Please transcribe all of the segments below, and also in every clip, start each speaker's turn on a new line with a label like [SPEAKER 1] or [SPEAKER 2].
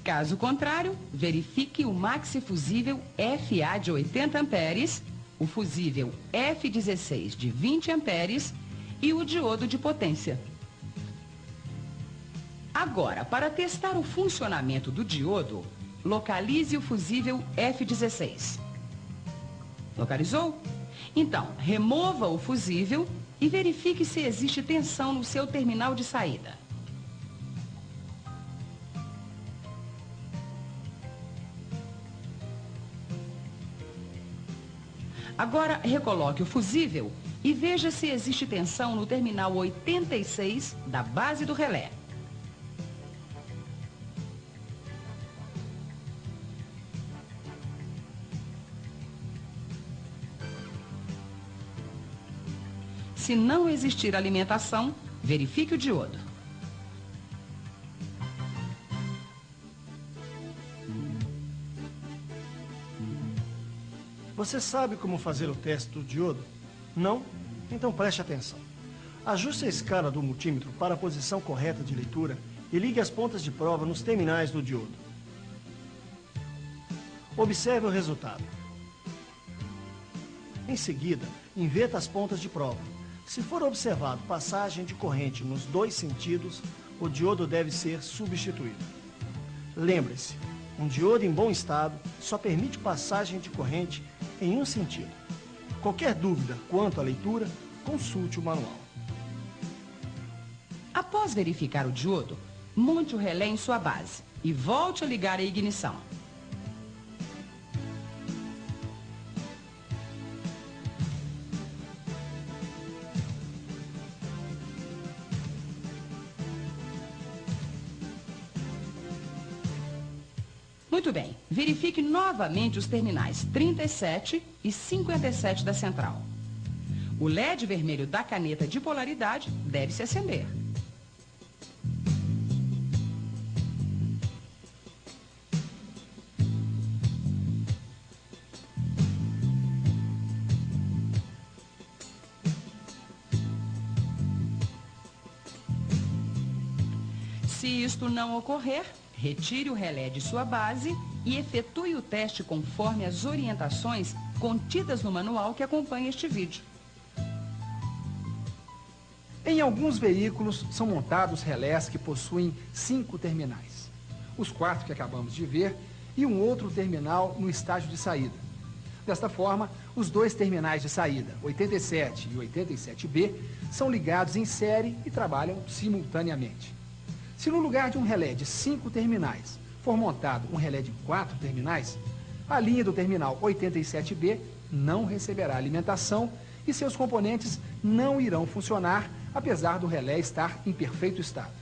[SPEAKER 1] Caso contrário, verifique o maxi-fusível FA de 80 amperes, o fusível F16 de 20 amperes e o diodo de potência. Agora, para testar o funcionamento do diodo, localize o fusível F16. Localizou? Então, remova o fusível e verifique se existe tensão no seu terminal de saída. Agora, recoloque o fusível e veja se existe tensão no terminal 86 da base do relé. Se não existir alimentação, verifique o diodo.
[SPEAKER 2] Você sabe como fazer o teste do diodo? Não? Então preste atenção. Ajuste a escala do multímetro para a posição correta de leitura e ligue as pontas de prova nos terminais do diodo. Observe o resultado. Em seguida, inverta as pontas de prova. Se for observado passagem de corrente nos dois sentidos, o diodo deve ser substituído. Lembre-se, um diodo em bom estado só permite passagem de corrente em um sentido. Qualquer dúvida quanto à leitura, consulte o manual.
[SPEAKER 1] Após verificar o diodo, monte o relé em sua base e volte a ligar a ignição. Muito bem, verifique novamente os terminais 37 e 57 da central. O LED vermelho da caneta de polaridade deve se acender. Se isto não ocorrer, retire o relé de sua base e efetue o teste conforme as orientações contidas no manual que acompanha este vídeo.
[SPEAKER 3] Em alguns veículos são montados relés que possuem 5 terminais. Os 4 que acabamos de ver e um outro terminal no estágio de saída. Desta forma, os 2 terminais de saída, 87 e 87B, são ligados em série e trabalham simultaneamente. Se no lugar de um relé de 5 terminais for montado um relé de 4 terminais, a linha do terminal 87B não receberá alimentação e seus componentes não irão funcionar, apesar do relé estar em perfeito estado.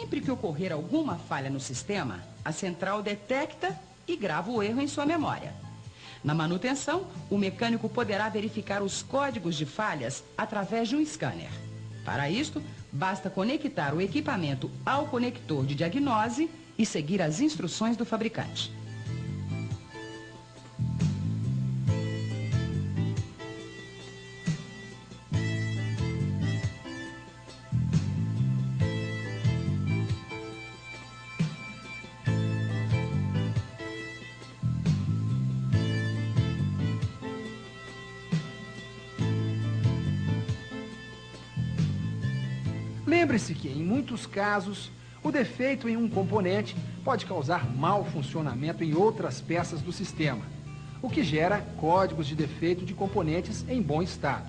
[SPEAKER 1] Sempre que ocorrer alguma falha no sistema, a central detecta e grava o erro em sua memória. Na manutenção, o mecânico poderá verificar os códigos de falhas através de um scanner. Para isto, basta conectar o equipamento ao conector de diagnose e seguir as instruções do fabricante.
[SPEAKER 3] Lembre-se que, em muitos casos, o defeito em um componente pode causar mau funcionamento em outras peças do sistema, o que gera códigos de defeito de componentes em bom estado.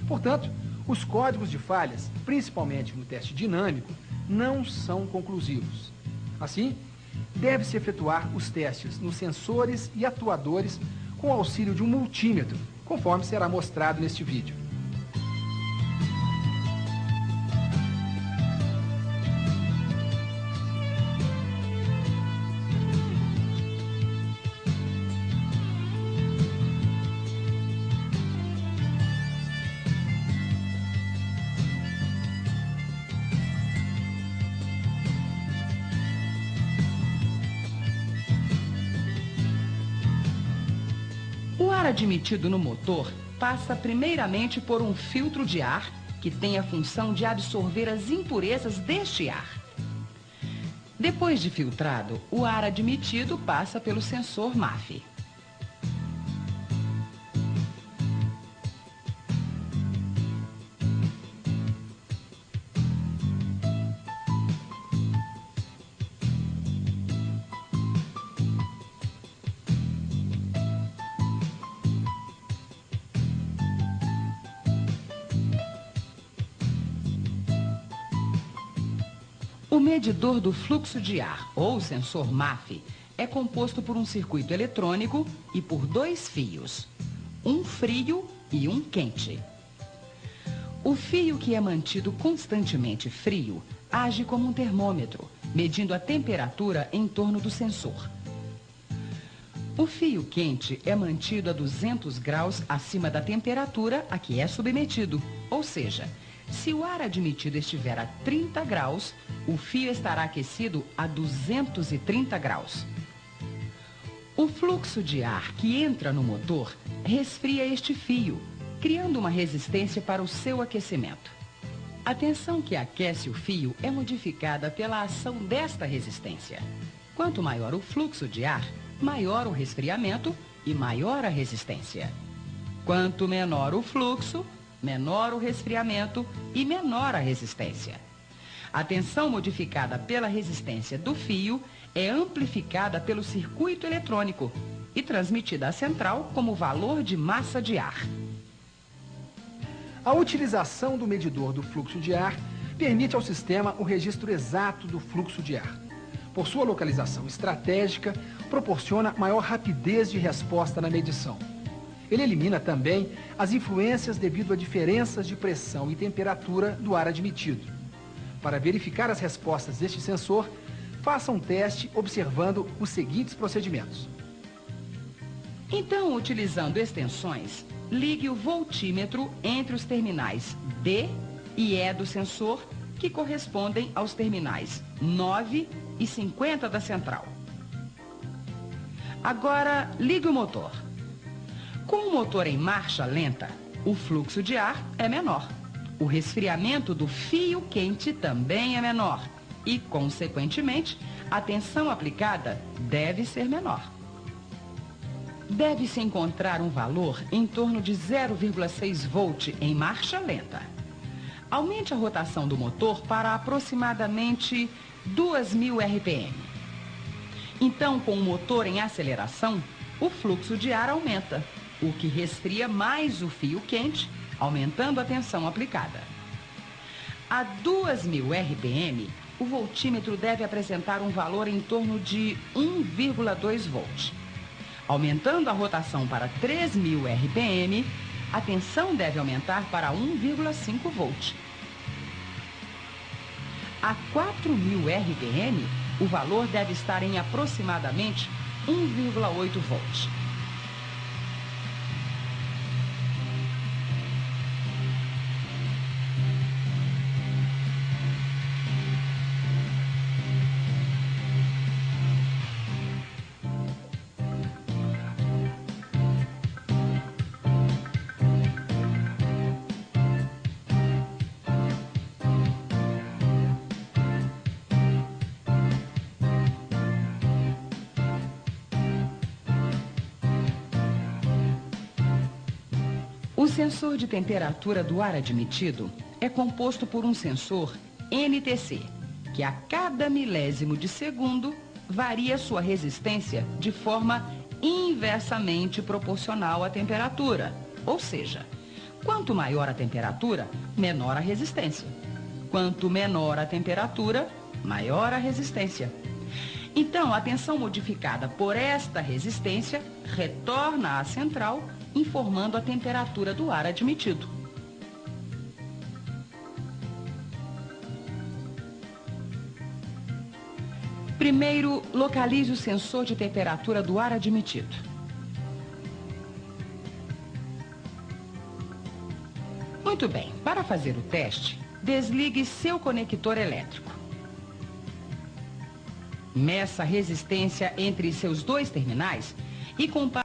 [SPEAKER 3] Portanto, os códigos de falhas, principalmente no teste dinâmico, não são conclusivos. Assim, deve-se efetuar os testes nos sensores e atuadores com o auxílio de um multímetro, conforme será mostrado neste vídeo.
[SPEAKER 1] admitido no motor passa primeiramente por um filtro de ar que tem a função de absorver as impurezas deste ar. Depois de filtrado, o ar admitido passa pelo sensor MAF. O medidor do fluxo de ar, ou sensor MAF, é composto por um circuito eletrônico e por 2 fios, um frio e um quente. O fio que é mantido constantemente frio age como um termômetro, medindo a temperatura em torno do sensor. O fio quente é mantido a 200 graus acima da temperatura a que é submetido, ou seja, se o ar admitido estiver a 30 graus, o fio estará aquecido a 230 graus. O fluxo de ar que entra no motor resfria este fio, criando uma resistência para o seu aquecimento. A tensão que aquece o fio é modificada pela ação desta resistência. Quanto maior o fluxo de ar, maior o resfriamento e maior a resistência. Quanto menor o fluxo, menor o resfriamento e menor a resistência. A tensão modificada pela resistência do fio é amplificada pelo circuito eletrônico e transmitida à central como valor de massa de ar.
[SPEAKER 3] A utilização do medidor do fluxo de ar permite ao sistema o registro exato do fluxo de ar. Por sua localização estratégica, proporciona maior rapidez de resposta na medição. Ele elimina também as influências devido a diferenças de pressão e temperatura do ar admitido. Para verificar as respostas deste sensor, faça um teste observando os seguintes procedimentos.
[SPEAKER 1] Então, utilizando extensões, ligue o voltímetro entre os terminais D e E do sensor, que correspondem aos terminais 9 e 50 da central. Agora, ligue o motor. Com o motor em marcha lenta, o fluxo de ar é menor. O resfriamento do fio quente também é menor e, consequentemente, a tensão aplicada deve ser menor. Deve-se encontrar um valor em torno de 0,6 volt em marcha lenta. Aumente a rotação do motor para aproximadamente 2.000 RPM. Então, com o motor em aceleração, o fluxo de ar aumenta, o que resfria mais o fio quente, aumentando a tensão aplicada. A 2.000 RPM, o voltímetro deve apresentar um valor em torno de 1,2 volt. Aumentando a rotação para 3.000 RPM, a tensão deve aumentar para 1,5 volt. A 4.000 RPM, o valor deve estar em aproximadamente 1,8 volt. O sensor de temperatura do ar admitido é composto por um sensor NTC, que a cada milésimo de segundo varia sua resistência de forma inversamente proporcional à temperatura. Ou seja, quanto maior a temperatura, menor a resistência. Quanto menor a temperatura, maior a resistência. Então, a tensão modificada por esta resistência retorna à central, informando a temperatura do ar admitido. Primeiro, localize o sensor de temperatura do ar admitido. Muito bem, para fazer o teste, desligue seu conector elétrico. Meça a resistência entre seus dois terminais e compare